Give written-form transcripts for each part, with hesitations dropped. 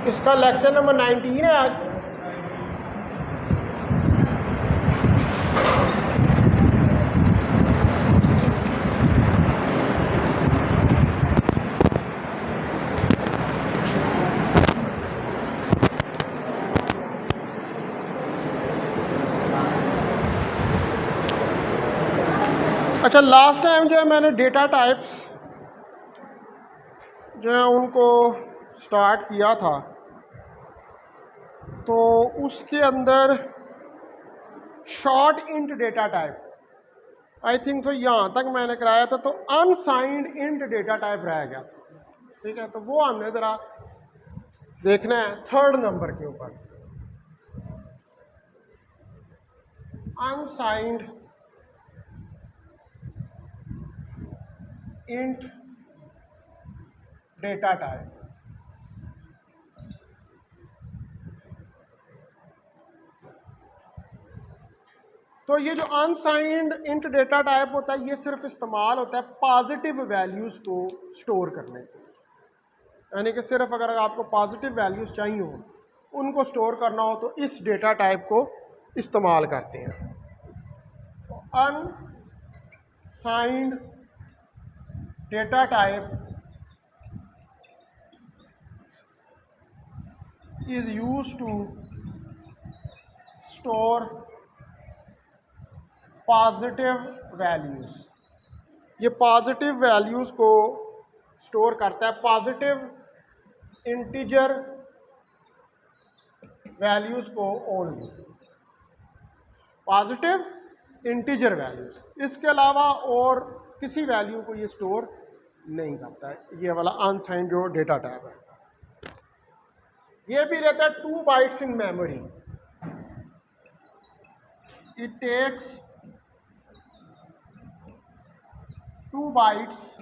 इसका lecture number 19 है आज। अच्छा, लास्ट टाइम जो है मैंने डेटा टाइप्स जो है उनको स्टार्ट किया था, तो उसके अंदर short int data type I think तो यहाँ तक मैंने कराया था, तो अनसाइंड इंट डेटा टाइप रह गया था। ठीक है, तो वो हमने ज़रा देखना है 3rd नंबर के ऊपर। Unsigned int data type. तो ये जो अनसाइंड इंट डेटा टाइप होता है, ये सिर्फ इस्तेमाल होता है पॉजिटिव वैल्यूज़ को स्टोर करने के लिए। यानी कि सिर्फ अगर आपको पॉजिटिव वैल्यूज़ चाहिए हो, उनको स्टोर करना हो, तो इस डेटा टाइप को इस्तेमाल करते हैं। तो unsigned data type is used to store positive values. ये पॉजिटिव वैल्यूज़ को स्टोर करता है, पॉजिटिव इंटीजर वैल्यूज़ को ओनली, पॉजिटिव इंटीजर वैल्यूज़। इसके अलावा और किसी वैल्यू को ये स्टोर नहीं करता है। ये वाला अनसाइंड जो डेटा टाइप है, ये भी रहता है 2 bytes in memory. It takes 2 bytes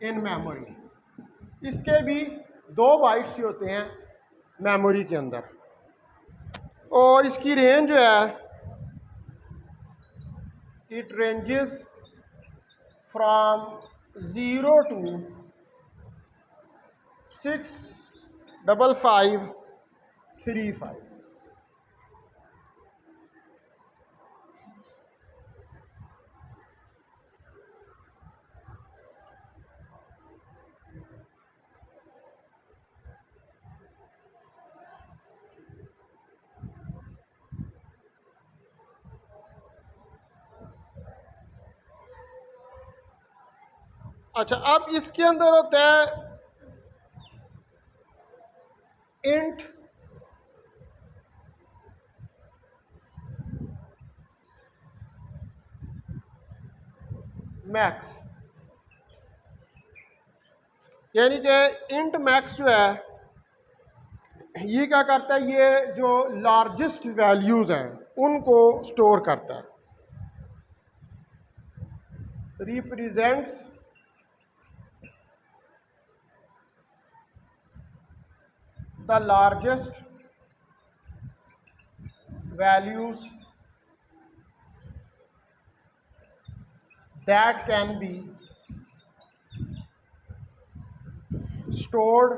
in memory. इसके भी 2 बाइट्स ही होते हैं मेमोरी के अंदर, और इसकी रेंज जो है, इट रेंजेस फ्रॉम 0 to 65535। अच्छा, अब इसके अंदर होता है इंट मैक्स। यानी कि इंट मैक्स जो है, ये क्या करता है, ये जो लार्जेस्ट वैल्यूज़ हैं उनको स्टोर करता है। Represents the largest values that can be stored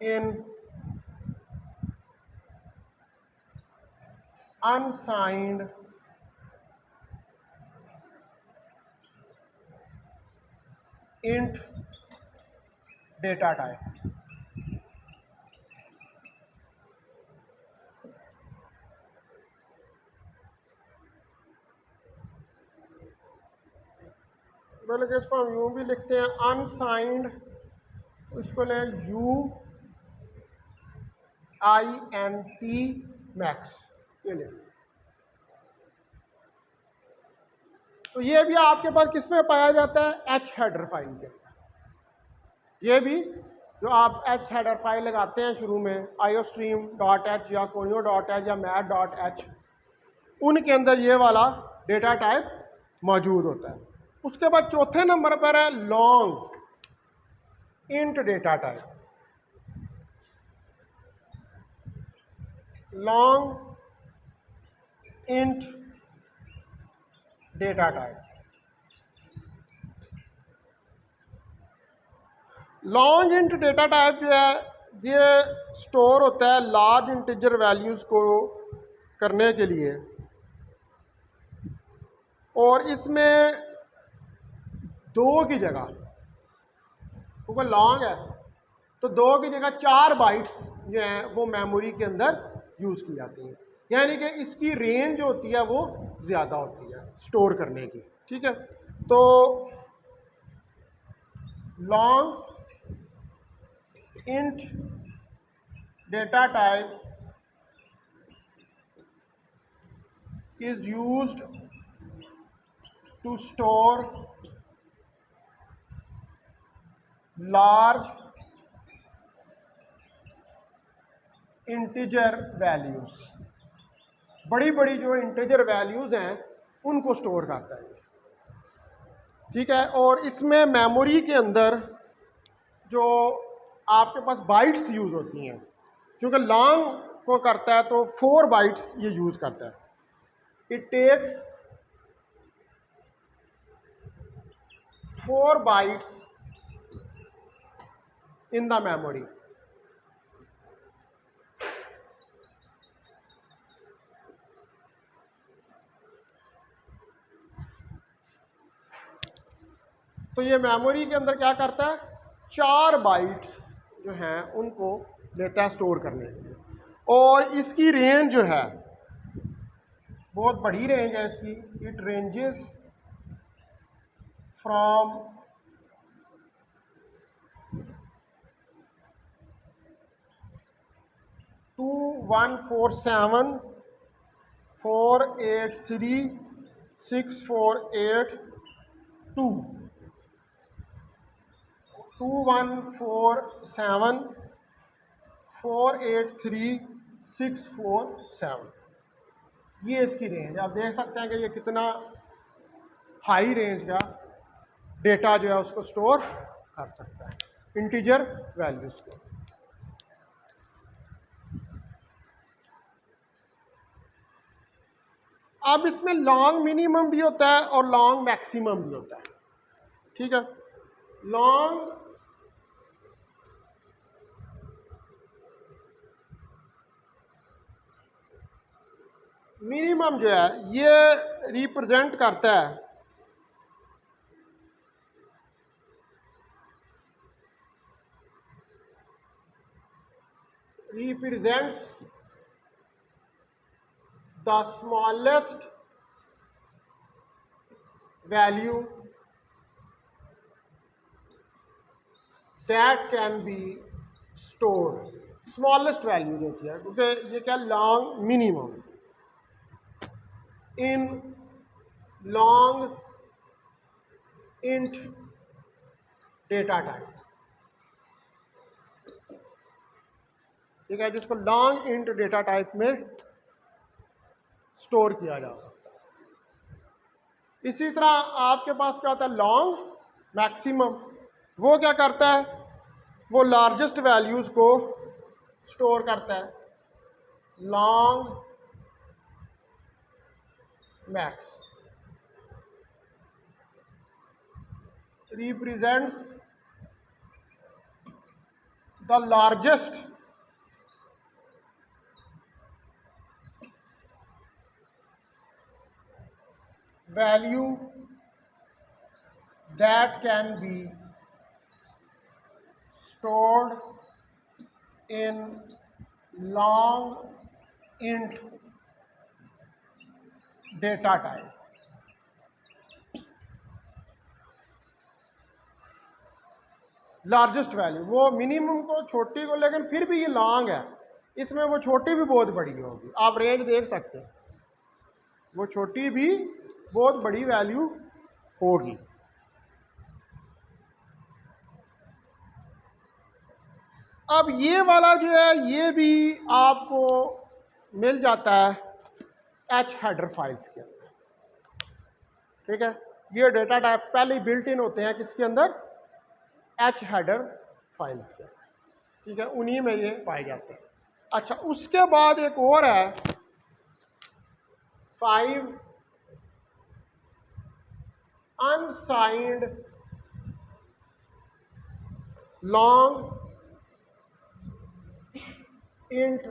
in unsigned int data type। बल्कि इसको हम यूँ भी लिखते हैं अनसाइंड, इसको लें UINT मैक्स। ये ले, तो ये भी आपके पास किस में पाया जाता है, एच हेडर फाइल के अंदर। ये भी जो आप एच हेडर फाइल लगाते हैं शुरू में, iostream.h या conio.h या mat.h, उनके अंदर ये वाला डेटा टाइप मौजूद होता है। उसके बाद चौथे नंबर पर है long int data type. Long int data type, long int data type जो है ये स्टोर होता है लार्ज इंटीजर वैल्यूज़ को करने के लिए, और इसमें दो की जगह, क्योंकि लॉन्ग है तो दो की जगह 4 बाइट्स जो हैं वो मेमोरी के अंदर यूज़ की जाती हैं, यानी कि इसकी रेंज जो होती है वो ज़्यादा होती है स्टोर करने की। ठीक है, तो long int data type is used to store large integer values। बड़ी बड़ी जो इंटीजर वैल्यूज़ हैं उनको स्टोर करता है। ठीक है, और इसमें मेमोरी के अंदर जो आपके पास बाइट्स यूज़ होती हैं, क्योंकि लॉन्ग को करता है तो 4 बाइट्स ये यूज़ करता है। It takes 4 bytes in the memory. तो ये मेमोरी के अंदर क्या करता है, 4 बाइट्स जो हैं उनको लेता है स्टोर करने के लिए, और इसकी रेंज जो है बहुत बड़ी रेंज है इसकी। इट रेंजेस फ्रॉम 2147 483 648 2 2147 483 647, ये इसकी रेंज। आप देख सकते हैं कि ये कितना हाई रेंज का डेटा जो है उसको स्टोर कर सकता है, इंटीजर वैल्यूज को। अब इसमें लॉन्ग मिनिमम भी होता है और लॉन्ग मैक्सिमम भी होता है। ठीक है, लॉन्ग मिनिमम जो है ये रिप्रेजेंट करता है represents the smallest value that can be stored। Smallest value जो होती है, क्योंकि ये क्या long minimum in long int data type. ठीक है, जिसको लॉन्ग इंट डेटा टाइप में स्टोर किया जा सकता है। इसी तरह आपके पास क्या होता है लॉन्ग मैक्सिमम, वो क्या करता है, वो लार्जेस्ट वैल्यूज़ को स्टोर करता है। Long max represents the largest value that can be stored in long int data type। Largest value, वो मिनिमम को छोटी को, लेकिन फिर भी ये लॉन्ग है, इसमें वो छोटी भी बहुत बड़ी होगी। आप रेंज देख सकते हैं, वो छोटी भी बहुत बड़ी वैल्यू होगी। अब ये वाला जो है ये भी आपको मिल जाता है एच हेडर फाइल्स के अंदर। ठीक है, ये डेटा टाइप पहले बिल्ट इन होते हैं किसके अंदर, एच हेडर फाइल्स के। ठीक है, उन्हीं में ये पाए जाते हैं। अच्छा, उसके बाद एक और है 5 unsigned long int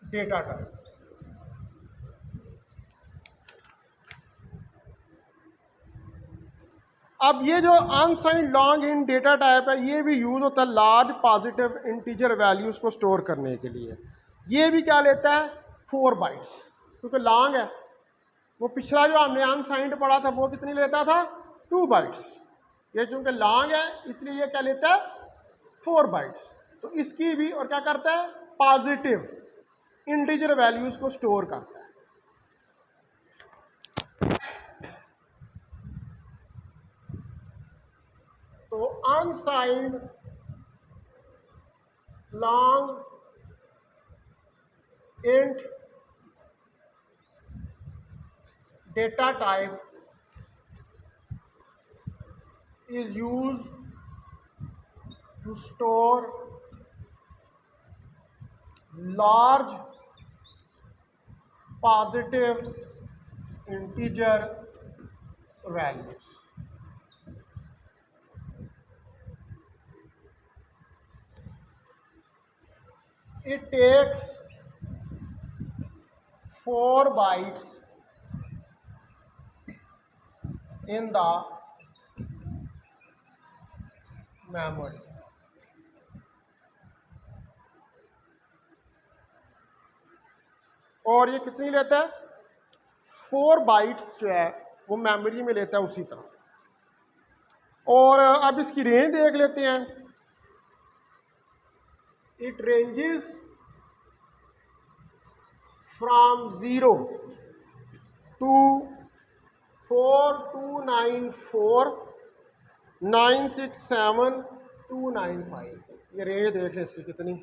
data type. अब ये जो अनसाइंड लॉन्ग इन डेटा टाइप है, ये भी यूज होता है लार्ज पॉजिटिव इंटीजर वैल्यूज को स्टोर करने के लिए। ये भी क्या लेता है 4 बाइट्स, क्योंकि लॉन्ग है। वो पिछला जो हमने अनसाइंड पढ़ा था वो कितनी लेता था 2 बाइट्स। ये चूंकि लॉन्ग है इसलिए ये क्या लेता है 4 बाइट्स। तो इसकी भी और क्या करता है पॉजिटिव इंटीजर वैल्यूज को स्टोर करता है। तो unsigned long int data type is used to store large positive integer values. It takes 4 bytes in the memory. और ये कितनी लेता है 4 बाइट्स जो है वो मेमोरी में लेता है उसी तरह। और अब इसकी रेंज देख लेते हैं। It ranges from 0 to 4294 967 295। ये रेंज देख लें इसकी कितनी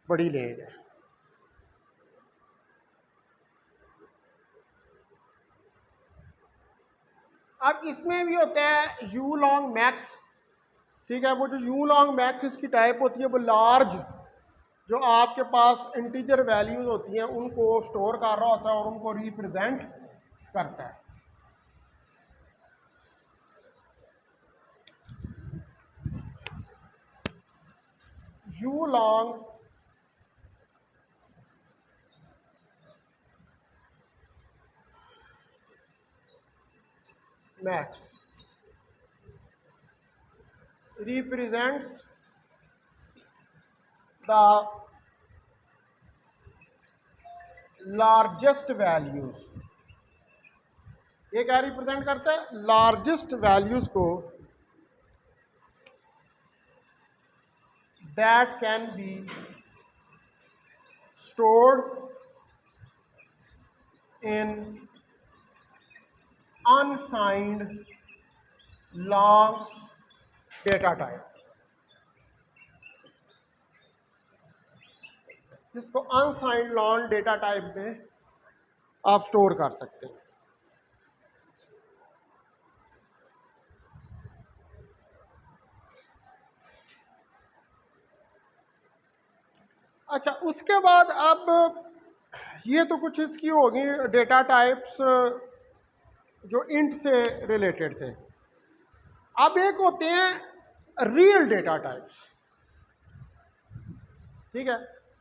बड़ी रेंज है। अब इसमें भी होता है यू लॉन्ग मैक्स, ठीक है। वो जो यू लॉन्ग मैक्स इसकी टाइप होती है वो लार्ज जो आपके पास इंटीजर वैल्यूज होती हैं उनको स्टोर कर रहा होता है और उनको रिप्रेजेंट करता है। You long max represents the largest values। ये क्या रिप्रेजेंट करता है लार्जेस्ट वैल्यूज को that can be stored in unsigned long data type, जिसको अनसाइंड लॉन्ग डेटा टाइप में आप स्टोर कर सकते हैं। अच्छा, उसके बाद अब ये तो कुछ इसकी होगी डेटा टाइप्स जो इंट से रिलेटेड थे। अब एक होते हैं रियल डेटा टाइप्स, ठीक है।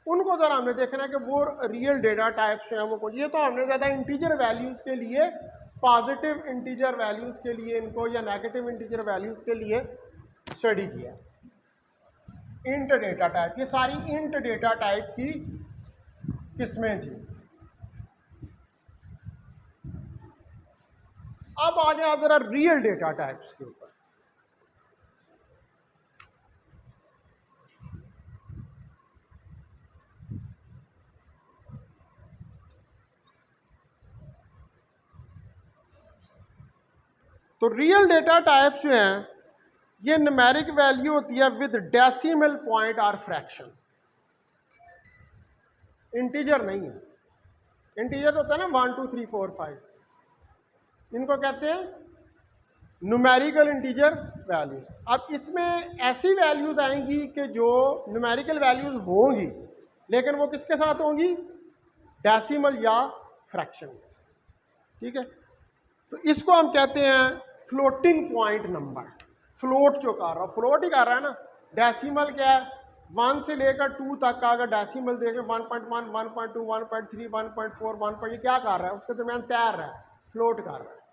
उनको जरा हमने देखना है कि वो रियल डेटा टाइप्स जो हैं वो ये तो हमने ज़्यादा इंटीजर वैल्यूज़ के लिए, पॉजिटिव इंटीजर वैल्यूज़ के लिए इनको या नेगेटिव इंटीजर वैल्यूज़ के लिए स्टडी किया। इंट डेटा टाइप, ये सारी इंट डेटा टाइप की किस्में थी। अब आ जाए आप जरा रियल डेटा टाइप्स के ऊपर। तो रियल डेटा टाइप्स जो हैं ये न्यूमेरिक वैल्यू होती है विद डेसिमल पॉइंट और फ्रैक्शन। इंटीजर नहीं है। इंटीजर तो होता है ना 1 2 3 4 5, इनको कहते हैं न्यूमेरिकल इंटीजर वैल्यूज। अब इसमें ऐसी वैल्यूज आएंगी कि जो न्यूमेरिकल वैल्यूज होंगी लेकिन वो किसके साथ होंगी डेसिमल या फ्रैक्शन के साथ, ठीक है। तो इसको हम कहते हैं फ्लोटिंग पॉइंट नंबर। फ्लोट जो कर रहा है, फ्लोट ही कर रहा है ना। डेसिमल क्या है, 1 से लेकर 2 तक का अगर डेसिमल देखें 1.1, 1.2, 1.3, 1.4, 1. ये क्या कर रहा है, उसके दरमियान तैर रहा है, फ्लोट कर रहा है।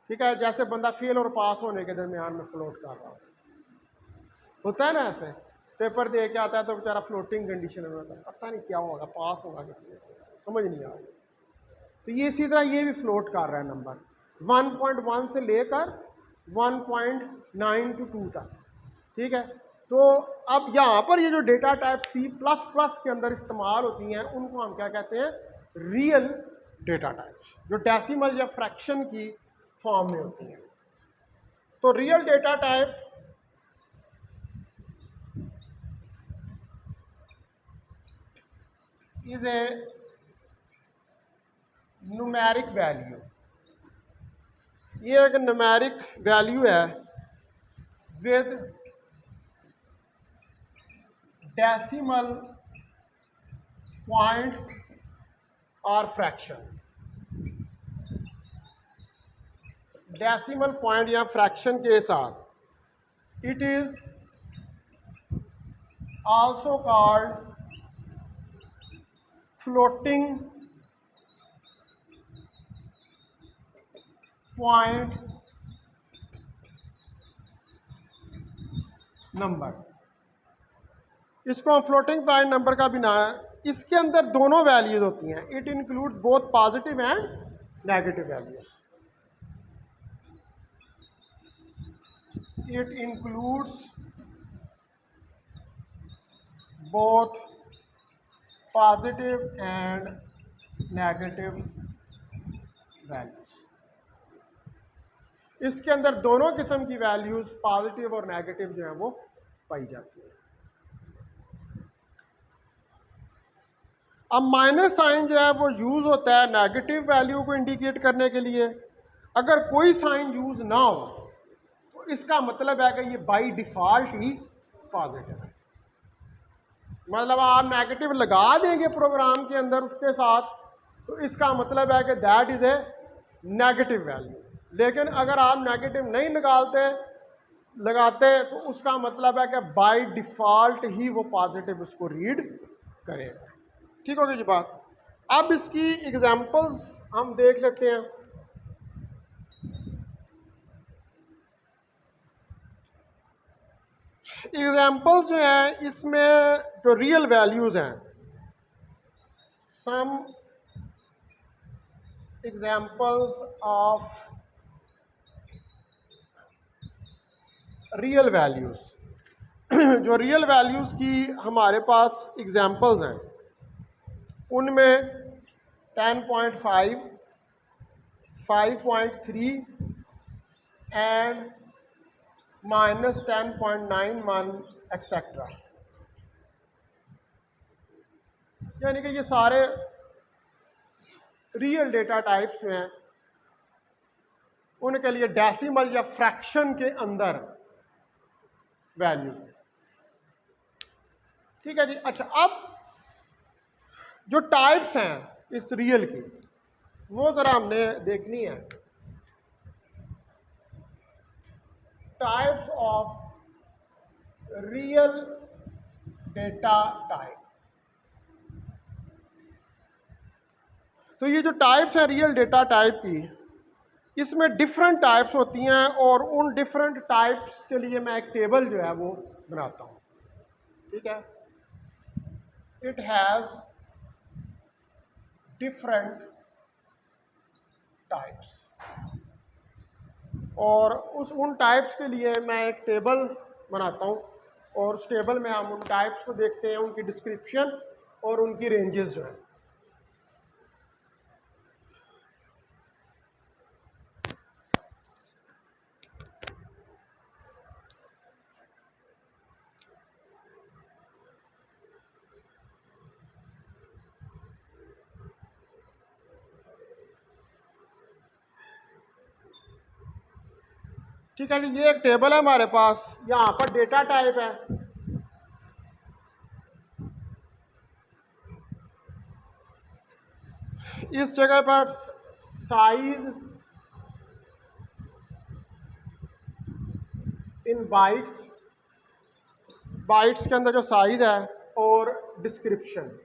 ठीक है, जैसे बंदा फेल और पास होने के दरमियान में फ्लोट कर रहा होता है ना, ऐसे पेपर दे के आता है तो बेचारा फ्लोटिंग कंडीशन में होता है, पता नहीं क्या होगा, पास होगा कि समझ नहीं आ रही। तो ये इसी तरह ये भी फ्लोट कर रहा है नंबर 1.1 से लेकर 1.9 to 2 तक। ठीक है, तो अब यहाँ पर ये जो डेटा टाइप C++ के अंदर इस्तेमाल होती हैं उनको हम क्या कहते हैं, रियल डेटा टाइप्स, जो डेसिमल या फ्रैक्शन की फॉर्म में होती हैं। तो real data type is a numeric value, ये एक न्यूमेरिक वैल्यू है विद डेसिमल पॉइंट और फ्रैक्शन। डेसिमल पॉइंट या फ्रैक्शन के साथ it is also called floating point number. इसको हम फ्लोटिंग पॉइंट नंबर का भी नाम है। इसके अंदर दोनों वैल्यूज होती हैं, it include both positive and negative values. It includes both positive and negative values. इसके अंदर दोनों किस्म की वैल्यूज पॉजिटिव और नेगेटिव जो है वो पाई जाती है। अब माइनस साइन जो है वो यूज होता है नेगेटिव वैल्यू को इंडिकेट करने के लिए। अगर कोई साइन यूज ना हो तो इसका मतलब है कि ये बाय डिफॉल्ट ही पॉजिटिव है। मतलब आप नेगेटिव लगा देंगे प्रोग्राम के अंदर उसके साथ तो इसका मतलब है कि that is a negative value. लेकिन अगर आप नेगेटिव नहीं लगाते तो उसका मतलब है कि बाय डिफॉल्ट ही वो पॉजिटिव उसको रीड करेगा। ठीक होगी जी बात। अब इसकी एग्जांपल्स हम देख लेते हैं। एग्जांपल्स जो हैं इसमें जो रियल वैल्यूज हैं, some examples of real values. जो रियल वैल्यूज की हमारे पास एग्जांपल्स हैं उनमें 10.5, 5.3 एंड -10.91 एक्सेट्रा, यानी कि ये सारे रियल डेटा टाइप्स जो हैं उनके लिए डेसिमल या फ्रैक्शन के अंदर वैल्यूज हैं। ठीक है जी। अच्छा, अब जो टाइप्स हैं इस रियल की वो जरा हमने देखनी है। Types of real data type. तो ये जो टाइप्स हैं रियल डेटा टाइप की, इसमें डिफरेंट टाइप्स होती हैं और उन डिफरेंट टाइप्स के लिए मैं एक टेबल जो है वो बनाता हूँ। ठीक है, इट हैज़ डिफरेंट टाइप्स और उन टाइप्स के लिए मैं एक टेबल बनाता हूँ और उस टेबल में हम उन टाइप्स को देखते हैं, उनकी डिस्क्रिप्शन और उनकी रेंजेस जो हैं। ठीक है, ये एक टेबल है हमारे पास, यहाँ पर डेटा टाइप है। इस जगह पर साइज बाइट्स के अंदर जो साइज है और डिस्क्रिप्शन।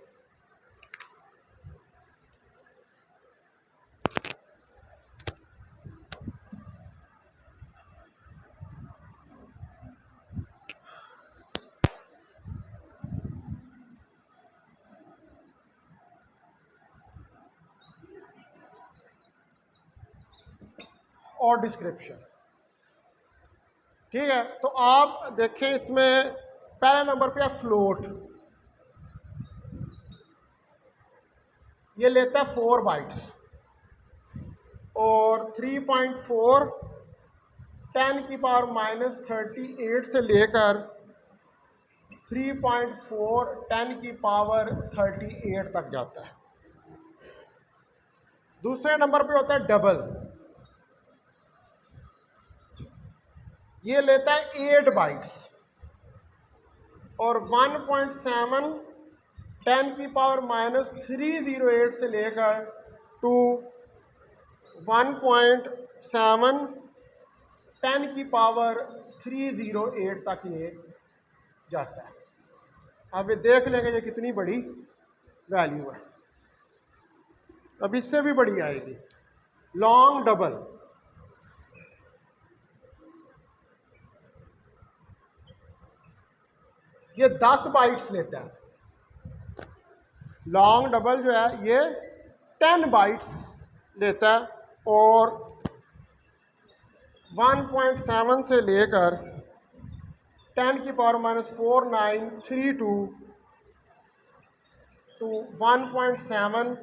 और डिस्क्रिप्शन, ठीक है। तो आप देखें इसमें पहले नंबर पे है फ्लोट, ये लेता है 4 बाइट्स और 3.4 10⁻38 से लेकर 3.4 10⁻38 तक जाता है। दूसरे नंबर पे होता है डबल, ये लेता है 8 बाइट्स और 1.7 10⁻308 से लेकर टू 1.7 10⁻308 तक ये जाता है। अब ये देख लेंगे ये कितनी बड़ी वैल्यू है। अब इससे भी बड़ी आएगी लॉन्ग डबल, ये 10 बाइट्स लेता है। लॉन्ग डबल जो है ये 10 बाइट्स लेता है और 1.7 से लेकर 10⁻⁴932 टू 1.7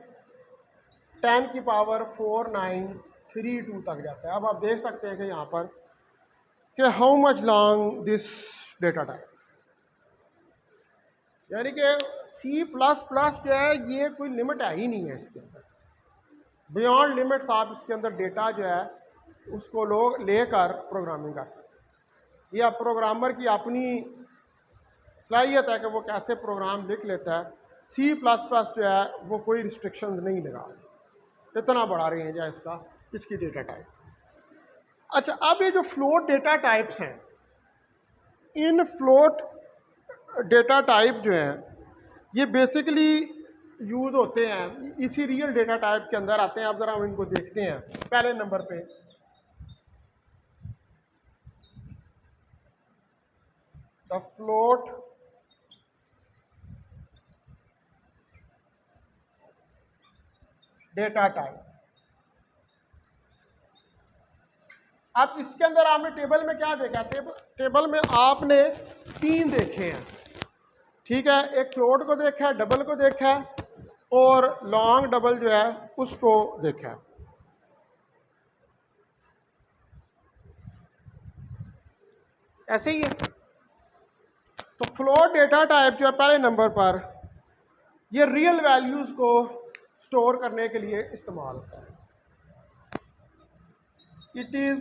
10⁻⁴932 तक जाता है। अब आप देख सकते हैं कि यहाँ पर कि how much long this data type, यानी कि C++ जो है ये कोई लिमिट है ही नहीं है इसके अंदर। बियॉन्ड लिमिट्स आप इसके अंदर डेटा जो है उसको लोग लेकर प्रोग्रामिंग कर सकते हैं। ये अब प्रोग्रामर की अपनी सलाहियत है कि वो कैसे प्रोग्राम लिख लेता है। C++ जो है वो कोई रिस्ट्रिक्शन नहीं लगा, इतना बड़ा रेंज है इसकी डेटा टाइप। अच्छा, अब ये जो फ्लोट डेटा टाइप्स हैं, इन फ्लोट डेटा टाइप जो हैं ये बेसिकली यूज़ होते हैं इसी रियल डेटा टाइप के अंदर आते हैं। अब ज़रा हम इनको देखते हैं। पहले नंबर पे द फ्लोट डेटा टाइप। अब इसके अंदर आपने टेबल में क्या देखा? टेबल में आपने 3 देखे हैं, ठीक है। एक फ्लोट को देखा है, डबल को देखा है और लॉन्ग डबल जो है उसको देखा है। ऐसे ही है। तो फ्लोट डेटा टाइप जो है पहले नंबर पर ये रियल वैल्यूज को स्टोर करने के लिए इस्तेमाल होता है। It is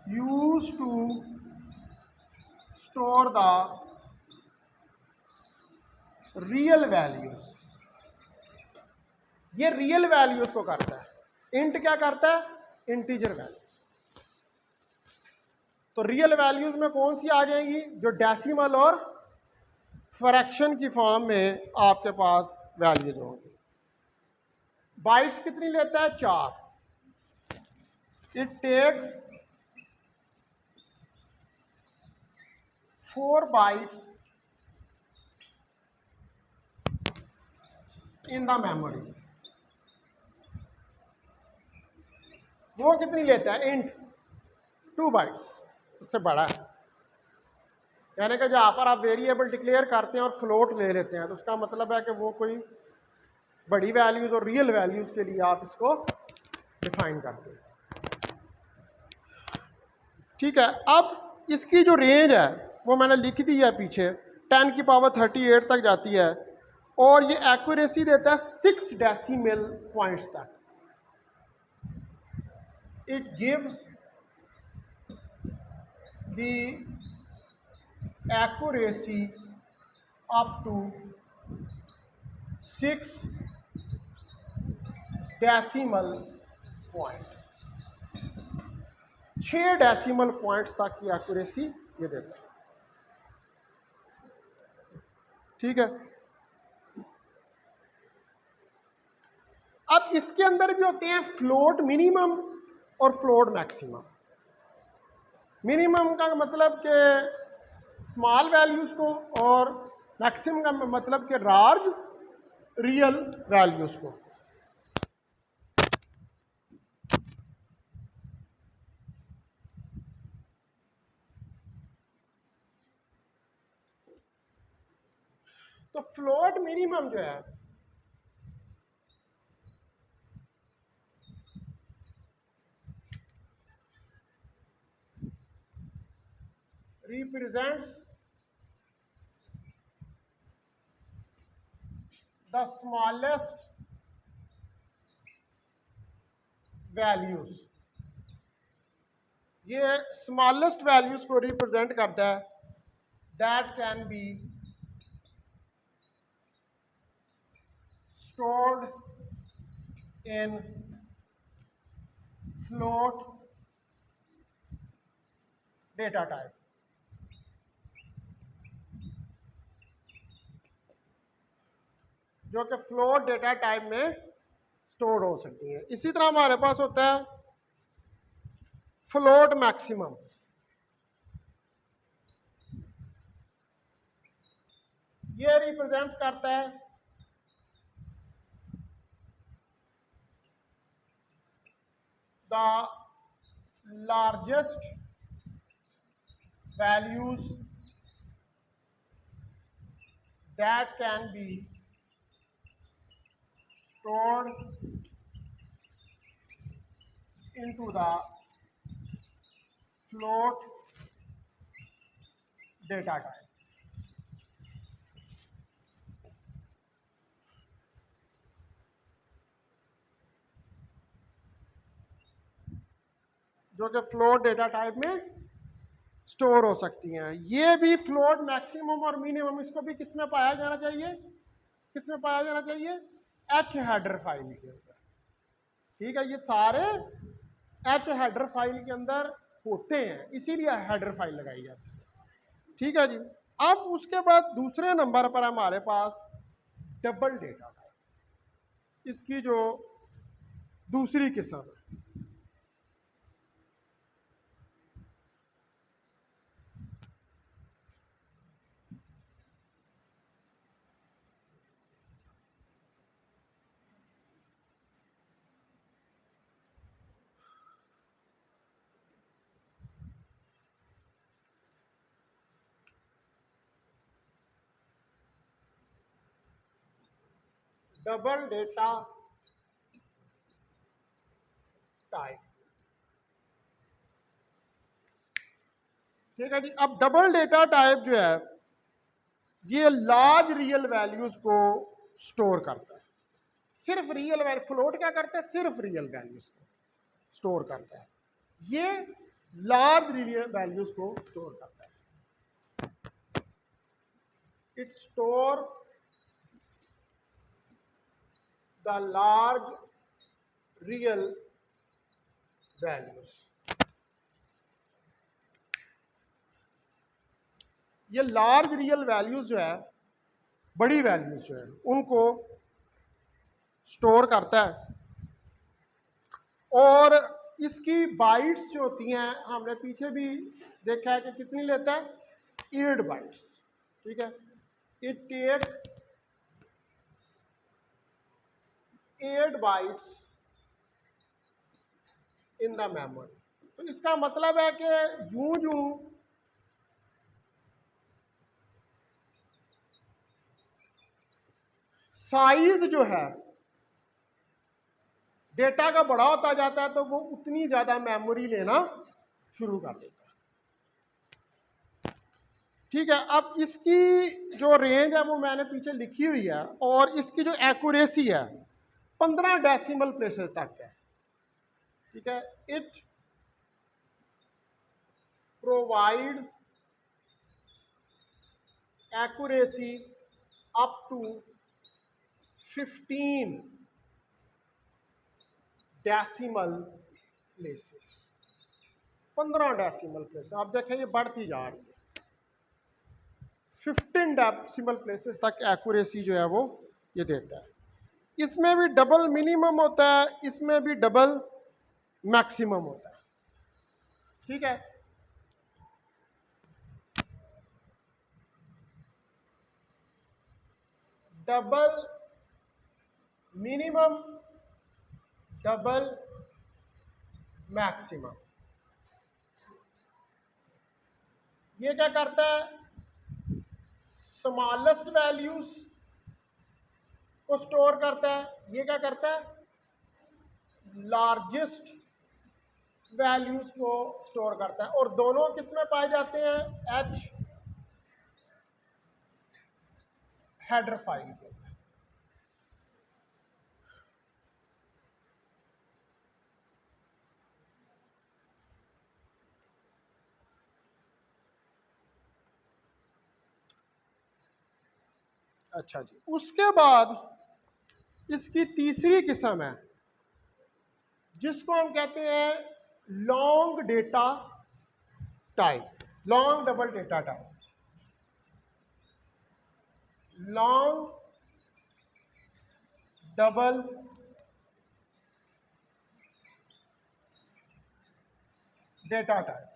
used to store the real values. ये रियल वैल्यूज को करता है। इंट क्या करता है? Integer values. तो रियल वैल्यूज में कौन सी आ जाएंगी? जो डेसिमल और फ्रैक्शन की फॉर्म में आपके पास वैल्यूज होंगी। बाइट्स कितनी लेता है? 4। It takes 4 bytes in the memory. वो कितनी लेता है? इंट 2 बाइट्स, उससे बड़ा है। यानी कि जहाँ पर आप वेरिएबल डिक्लेयर करते हैं और फ्लोट ले लेते हैं तो उसका मतलब है कि वो कोई बड़ी वैल्यूज और रियल वैल्यूज के लिए आप इसको डिफाइन करते हैं, ठीक है। अब इसकी जो रेंज है वो मैंने लिख दी है पीछे, 10⁻38 तक जाती है और ये एक्यूरेसी देता है 6 डेसिमल पॉइंट्स तक। It gives the accuracy up to 6 decimal points. 6 decimal points तक की एक्यूरेसी ये देता है। ठीक है, अब इसके अंदर भी होते हैं फ्लोट मिनिमम और फ्लोट मैक्सिमम। मिनिमम का मतलब कि स्मॉल वैल्यूज को, और मैक्सिमम का मतलब कि लार्ज रियल वैल्यूज को। तो फ्लोट मिनिमम जो है represents the smallest values। ये स्मॉलेस्ट वैल्यूज को रिप्रेजेंट करता है that can be stored in float data type। जो कि फ्लोट डेटा टाइप में स्टोर हो सकती है। इसी तरह हमारे पास होता है फ्लोट मैक्सिमम। ये रिप्रेजेंट करता है the largest values that can be stored into the float data type। जो कि फ्लोट डेटा टाइप में स्टोर हो सकती हैं। ये भी फ्लोट मैक्सिमम और मिनिमम, इसको भी किस में पाया जाना चाहिए, किस में पाया जाना चाहिए, एच हेडर फाइल के अंदर। ठीक है, ये सारे एच हेडर फाइल के अंदर होते हैं, इसीलिए हेडर फाइल लगाई जाती है। ठीक है जी। अब उसके बाद दूसरे नंबर पर हमारे पास डबल डेटा टाइप, इसकी जो दूसरी किस्म है। Double data type. ठीक है जी। अब डबल डेटा टाइप जो है ये लार्ज रियल वैल्यूज को स्टोर करता है। सिर्फ रियल वैल्यू, फ्लोट क्या करता है, सिर्फ रियल वैल्यूज को स्टोर करता है। ये लार्ज रियल वैल्यूज को स्टोर करता है। It store the large real values. ये लार्ज रियल वैल्यूज जो है, बड़ी वैल्यूज जो है, उनको स्टोर करता है। और इसकी बाइट्स जो होती हैं, हमने पीछे भी देखा है कि कितनी लेता है, 8 बाइट्स। ठीक है, it take 8 bytes in the memory. तो इसका मतलब है कि जूं जूं साइज जो है डेटा का बड़ा होता जाता है, तो वो उतनी ज्यादा मेमोरी लेना शुरू कर देता है। ठीक है, अब इसकी जो रेंज है वो मैंने पीछे लिखी हुई है, और इसकी जो एक्यूरेसी है 15 डेसिमल प्लेसेस तक है। ठीक है, it provides accuracy up to 15 decimal places. 15 decimal place. आप देखें ये बढ़ती जा रही है, 15 डेसिमल प्लेसेस तक एक्यूरेसी जो है वो ये देता है। इसमें भी डबल मिनिमम होता है, इसमें भी डबल मैक्सिमम होता है। ठीक है, डबल मिनिमम, डबल मैक्सिमम। ये क्या करता है, स्मॉलेस्ट वैल्यूज को स्टोर करता है, ये क्या करता है, लार्जेस्ट वैल्यूज को स्टोर करता है। और दोनों किस में पाए जाते हैं, एच हेडर फाइल के अंदर। अच्छा जी, उसके बाद इसकी तीसरी किस्म है जिसको हम कहते हैं long data type, long double data type, long double data type.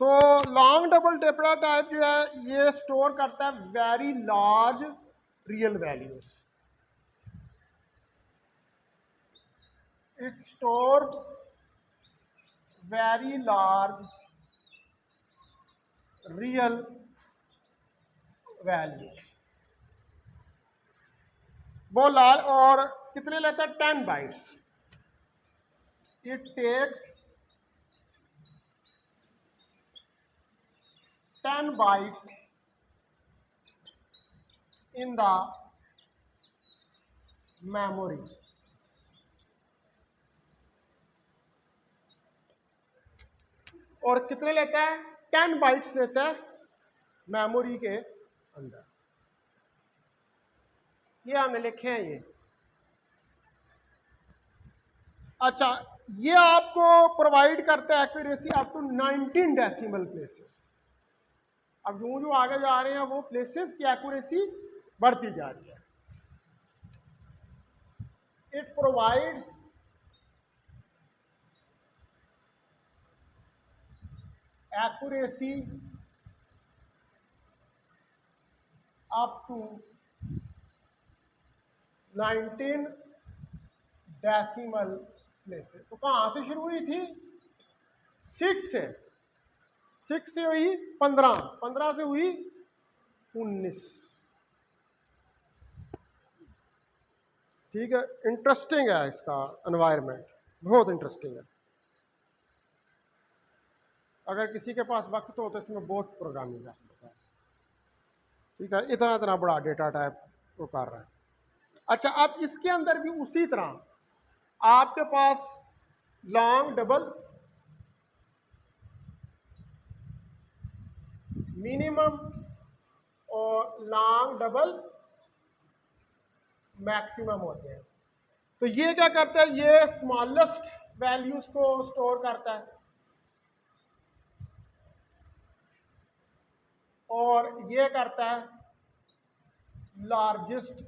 तो लॉन्ग डबल डेटा टाइप जो है ये स्टोर करता है very large real values. It store very large real values. वो लार्ज और कितने लेता है, 10 bytes. It takes 10 bytes in the memory। और कितने लेता है, 10 बाइट्स लेता है मेमोरी के अंदर। ये हमने लिखे हैं ये। अच्छा, ये आपको प्रोवाइड करता है accuracy up to 19 decimal places. अब जो जो आगे जा रहे हैं वो प्लेसेस की एक्यूरेसी बढ़ती जा रही है। It provides accuracy up to 19 decimal places. तो कहाँ से शुरू हुई थी, 6 से, 6 से हुई 15, 15 से हुई 19। ठीक है, इंटरेस्टिंग है इसका एनवायरनमेंट, बहुत इंटरेस्टिंग है। अगर किसी के पास वक्त हो तो इसमें बहुत प्रोग्रामिंग कर सकता है। ठीक है, इतना इतना बड़ा डेटा टाइप वो कर रहा है। अच्छा, अब इसके अंदर भी उसी तरह आपके पास लॉन्ग डबल मिनिमम और लॉन्ग डबल मैक्सिमम होते हैं। तो ये क्या करता है, ये स्मॉलेस्ट वैल्यूज को स्टोर करता है और ये करता है लार्जेस्ट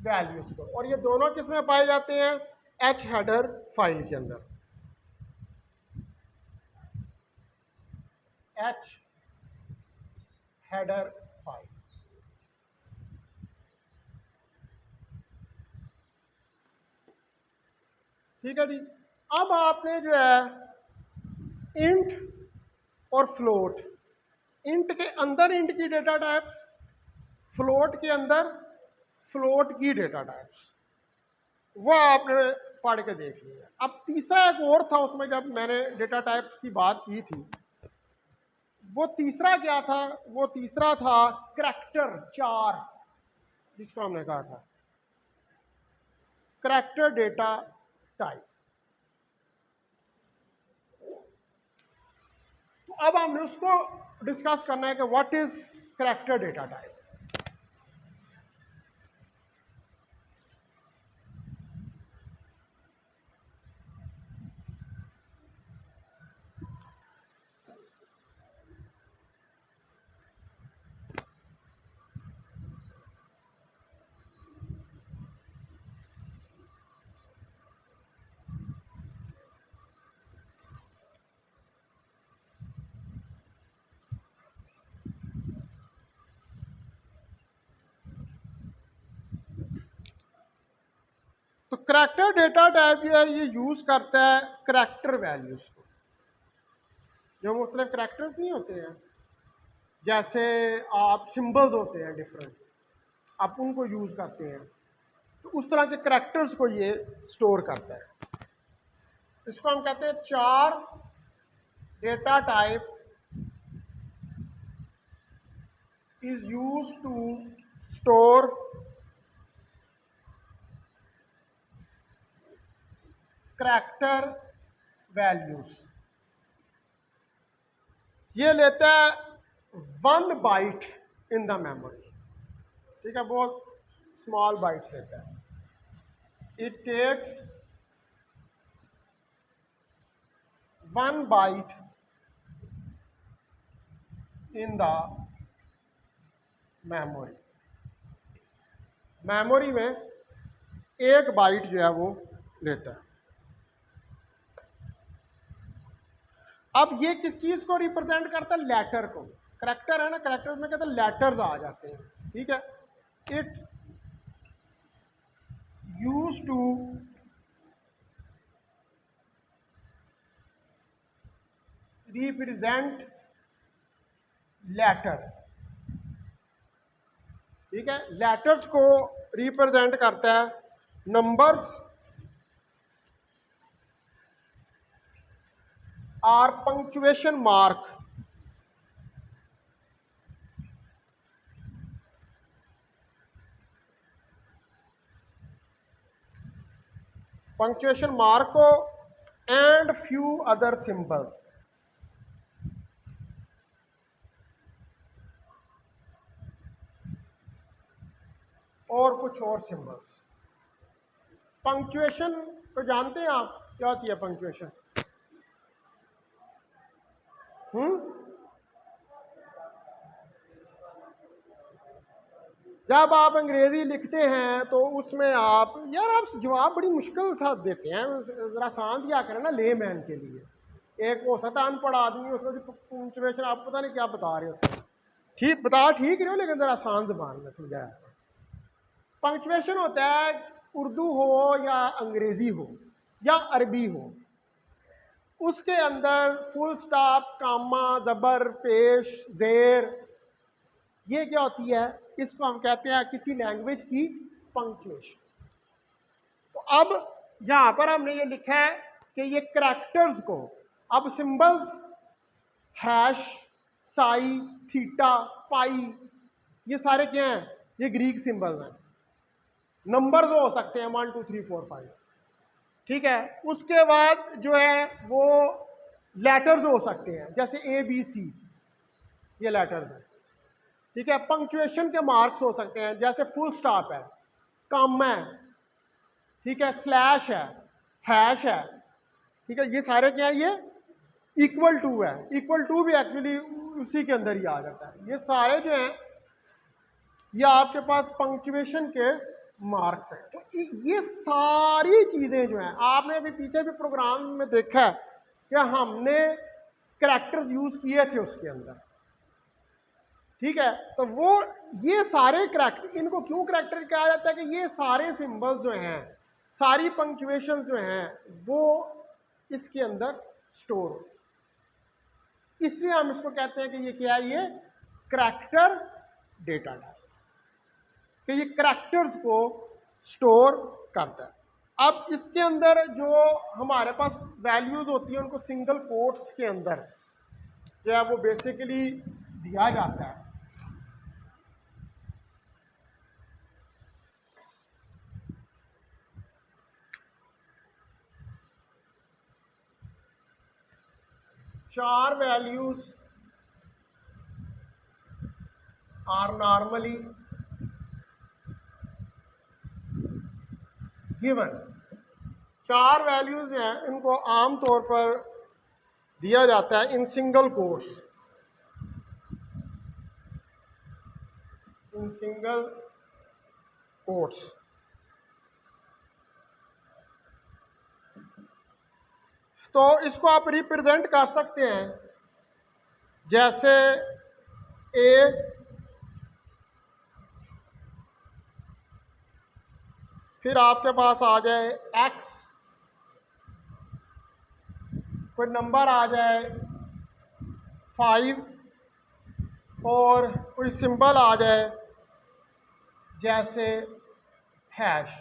वैल्यूज को। और ये दोनों किस में पाए जाते हैं, एच हेडर फाइल के अंदर। H header file. ठीक है जी। अब आपने जो है इंट और फ्लोट, इंट के अंदर इंट की डेटा टाइप्स, फ्लोट के अंदर फ्लोट की डेटा टाइप्स, वो आपने पढ़ के देख लिया। अब तीसरा एक और था उसमें, जब मैंने डेटा टाइप्स की बात की थी, वो तीसरा क्या था, वो तीसरा था करैक्टर 4, जिसको हमने कहा था करैक्टर डेटा टाइप। तो अब हमने उसको डिस्कस करना है कि what is character data type. तो करैक्टर डेटा टाइप ये यूज़ करता है करैक्टर वैल्यूज़ को। जो मुख्तलिफ करैक्टर्स नहीं होते हैं, जैसे आप सिंबल्स होते हैं डिफरेंट, आप उनको यूज़ करते हैं, तो उस तरह के करैक्टर्स को ये स्टोर करता है। इसको हम कहते हैं चार data type is used to store character values। ये लेता है 1 बाइट इन द मेमोरी, ठीक है, बहुत स्मॉल बाइट्स लेता है। It takes 1 byte in the memory. Memory में 1 बाइट जो है वो लेता है। अब ये किस चीज़ को रिप्रेजेंट करता है? लेटर को। करैक्टर है ना, करैक्टर्स में कहते हैं लेटर्स आ जाते हैं, ठीक है। It use to represent letters, ठीक है। लेटर्स को रिप्रेजेंट करता है नंबर्स और पंक्चुएशन मार्क। पंक्चुएशन मार्क को एंड फ्यू अदर सिंबल्स। और कुछ और सिंबल्स। पंक्चुएशन तो जानते हैं आप, क्या होती है पंक्चुएशन? जब आप अंग्रेजी लिखते हैं तो उसमें आप जवाब बड़ी मुश्किल साथ देते हैं, ज़रा आसान दिया करें ना ले मैन के लिए। एक हो सकता है अनपढ़ आदमी, उसको जो पंक्चुएशन आप पता नहीं क्या बता रहे होते हैं, ठीक रहे हो लेकिन ज़रा आसान ज़बान में समझाया। पंक्चुएशन होता है उर्दू हो या अंग्रेज़ी हो या अरबी हो, उसके अंदर फुल स्टॉप, कामा, ज़बर, पेश, ज़ेर, ये क्या होती है? इसको हम कहते हैं किसी लैंग्वेज की पंक्चुएशन। तो अब यहाँ पर हमने ये लिखा है कि ये करैक्टर्स को, अब सिंबल्स हैश, साई, थीटा, पाई, ये सारे क्या हैं? ये ग्रीक सिंबल्स हैं। नंबर्स हो सकते हैं 1 2 3 4 5, ठीक है। उसके बाद जो है वो लेटर्स हो सकते हैं, जैसे ए बी सी, ये लेटर्स हैं, ठीक है। पंक्चुएशन के मार्क्स हो सकते हैं, जैसे फुल स्टॉप है, कॉमा है, ठीक है, स्लैश है, हैश है, ठीक है। ये सारे क्या है? ये इक्वल टू है। इक्वल टू भी एक्चुअली उसी के अंदर ही आ जाता है। ये सारे जो हैं ये आपके पास पंक्चुएशन के मार्क्स हैं। तो ये सारी चीज़ें जो हैं, आपने अभी पीछे भी प्रोग्राम में देखा है कि हमने करैक्टर्स यूज़ किए थे उसके अंदर, ठीक है। तो वो ये सारे करैक्टर, इनको क्यों करैक्टर कहा जाता है? कि ये सारे सिंबल्स जो हैं, सारी पंक्चुएशन जो हैं, वो इसके अंदर स्टोर हो, इसलिए हम इसको कहते हैं कि ये क्या है? ये करैक्टर डेटा टाइप, कि ये करैक्टर्स को स्टोर करता है। अब इसके अंदर जो हमारे पास वैल्यूज होती हैं, उनको सिंगल कोट्स के अंदर जो है वो बेसिकली दिया जाता है। चार वैल्यूज आर नॉर्मली गिवन। चार वैल्यूज हैं, इनको आम तौर पर दिया जाता है in single quotes, in single quotes. तो इसको आप रिप्रेजेंट कर सकते हैं जैसे ए फिर आपके पास आ जाए एक्स, कोई नंबर आ जाए 5 और कोई सिंबल आ जाए जैसे हैश।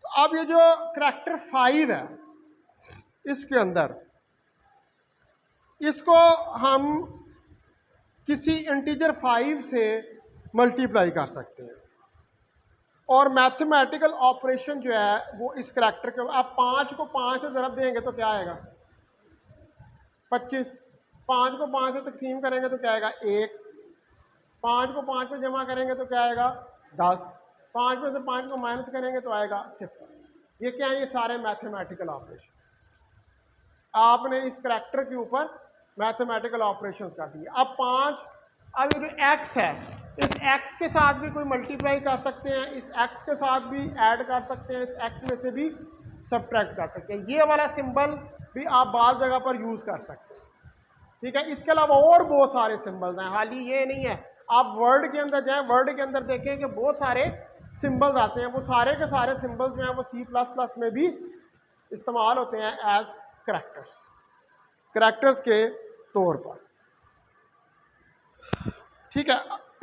तो अब ये जो करैक्टर 5 है इसके अंदर, इसको हम किसी इंटीजर 5 से मल्टीप्लाई कर सकते हैं और मैथमेटिकल ऑपरेशन जो है वो इस करैक्टर के, आप 5 को 5 से ज़रब देंगे तो क्या आएगा 25, 5 को 5 से तकसीम करेंगे तो क्या आएगा 1, 5 को 5 पे जमा करेंगे तो क्या आएगा 10, 5 में से 5 को माइनस करेंगे तो आएगा 0। ये क्या है, ये सारे मैथमेटिकल ऑपरेशंस आपने इस करैक्टर के ऊपर मैथमेटिकल ऑपरेशंस कर दिए। अब 5, अब ये जो एक्स है इस एक्स के साथ भी कोई मल्टीप्लाई कर सकते हैं, इस एक्स के साथ भी ऐड कर सकते हैं, इस एक्स में से भी सब्ट्रैक्ट कर सकते हैं। ये वाला सिंबल भी आप बाल जगह पर यूज़ कर सकते हैं, ठीक है। इसके अलावा और बहुत सारे सिंबल्स हैं, हाल ही ये नहीं है। आप वर्ड के अंदर जाएं, वर्ड के अंदर देखें कि बहुत सारे सिंबल्स आते हैं, वो सारे के सारे सिंबल्स जो हैं वो C++ में भी इस्तेमाल होते हैं एज करैक्टर्स के तौर पर, ठीक है।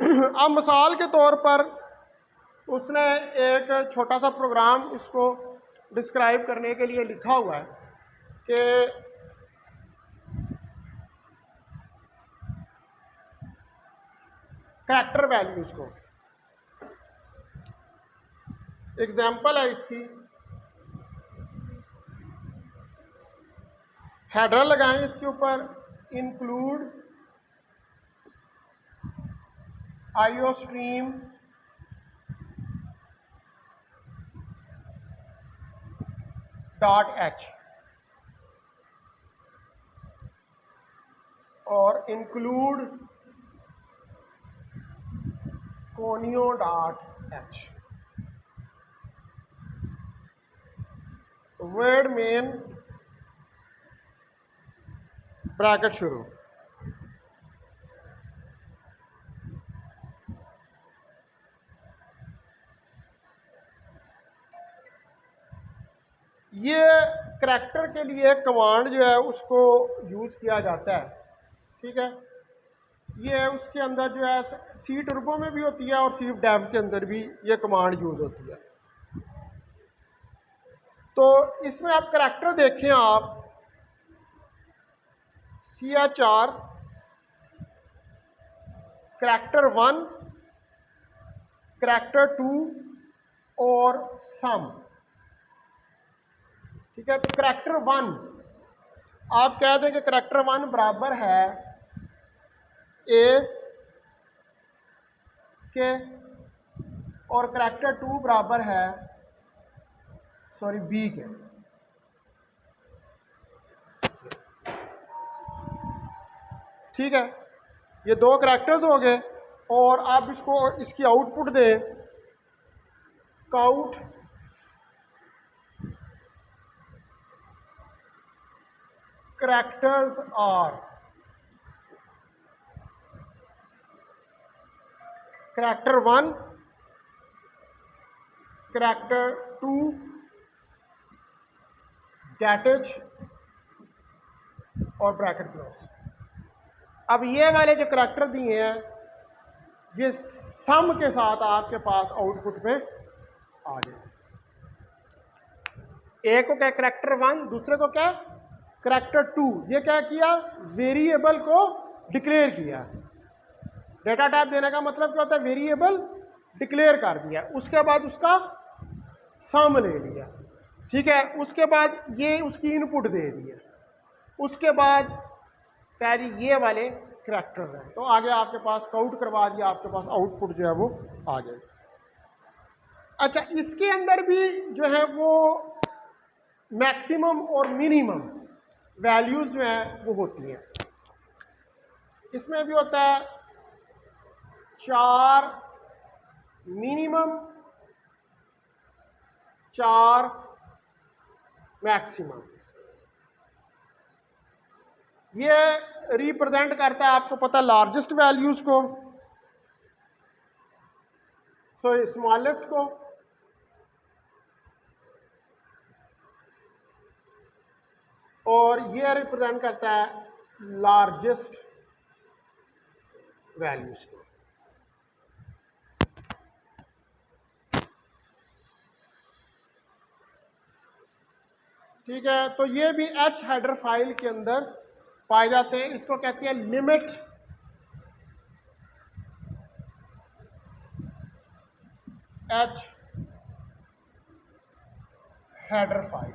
अब मिसाल के तौर पर उसने एक छोटा सा प्रोग्राम इसको डिस्क्राइब करने के लिए लिखा हुआ है कि करैक्टर वैल्यूज को, एग्जाम्पल है इसकी, हेडर लगाएं इसके ऊपर, इंक्लूड आईओस्ट्रीम .h और include conio.h, word main bracket शुरू। ये करैक्टर के लिए कमांड जो है उसको यूज़ किया जाता है, ठीक है। ये उसके अंदर जो है सी टर्बो में भी होती है और सी डेव के अंदर भी ये कमांड यूज़ होती है। तो इसमें आप करैक्टर देखें, आप CH4, करैक्टर 1, करैक्टर 2 और सम, ठीक है। तो करैक्टर 1 आप कह दें कि करैक्टर 1 बराबर है A के और करैक्टर 2 बराबर है B के, ठीक है। ये दो करैक्टर्स हो गए और आप इसको इसकी आउटपुट दें, cout characters are, character 1, character 2, गैटेज और ब्रैकेट क्लोज। अब ये वाले जो करैक्टर दिए हैं ये सम के साथ आपके पास आउटपुट में आ जाए। एक को क्या करैक्टर 1, दूसरे को क्या करैक्टर 2। ये क्या किया, वेरिएबल को डिक्लेयर किया। डेटा टाइप देने का मतलब क्या होता है, वेरिएबल डिक्लेयर कर दिया, उसके बाद उसका सम ले लिया, ठीक है। उसके बाद ये उसकी इनपुट दे दिया, उसके बाद पहले ये वाले करैक्टर्स हैं, तो आगे आपके पास काउंट करवा दिया, आपके पास आउटपुट जो है वो आ जाए। अच्छा, इसके अंदर भी जो है वो मैक्सिमम और मिनिमम वैल्यूज जो हैं वो होती हैं। इसमें भी होता है 4 मिनिमम, 4 मैक्सिमम। ये रिप्रेजेंट करता है, आपको पता है, लार्जेस्ट वैल्यूज को, सॉरी स्मॉलेस्ट को, और ये रिप्रेजेंट करता है लार्जेस्ट वैल्यूज को। ठीक है, तो ये भी एच हेडर फाइल के अंदर पाए जाते हैं। इसको कहते हैं लिमिट एच हेडर फाइल।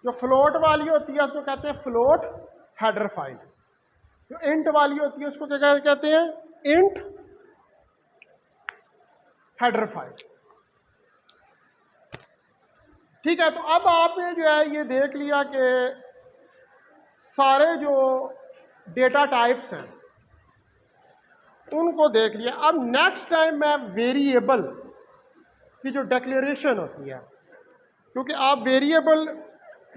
जो फ्लोट वाली होती है उसको कहते हैं फ्लोट हेडर फाइल। जो इंट वाली होती है उसको क्या कहते हैं, इंट हेडर फाइल। ठीक है, तो अब आपने जो है ये देख लिया कि सारे जो डेटा टाइप्स हैं उनको देख लिया। अब नेक्स्ट टाइम मैं वेरिएबल की जो डिक्लेरेशन होती है, क्योंकि आप वेरिएबल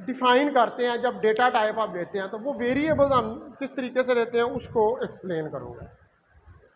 डिफाइन करते हैं जब डेटा टाइप आप देते हैं, तो वो वेरिएबल हम किस तरीके से लेते हैं उसको एक्सप्लेन करूँगा।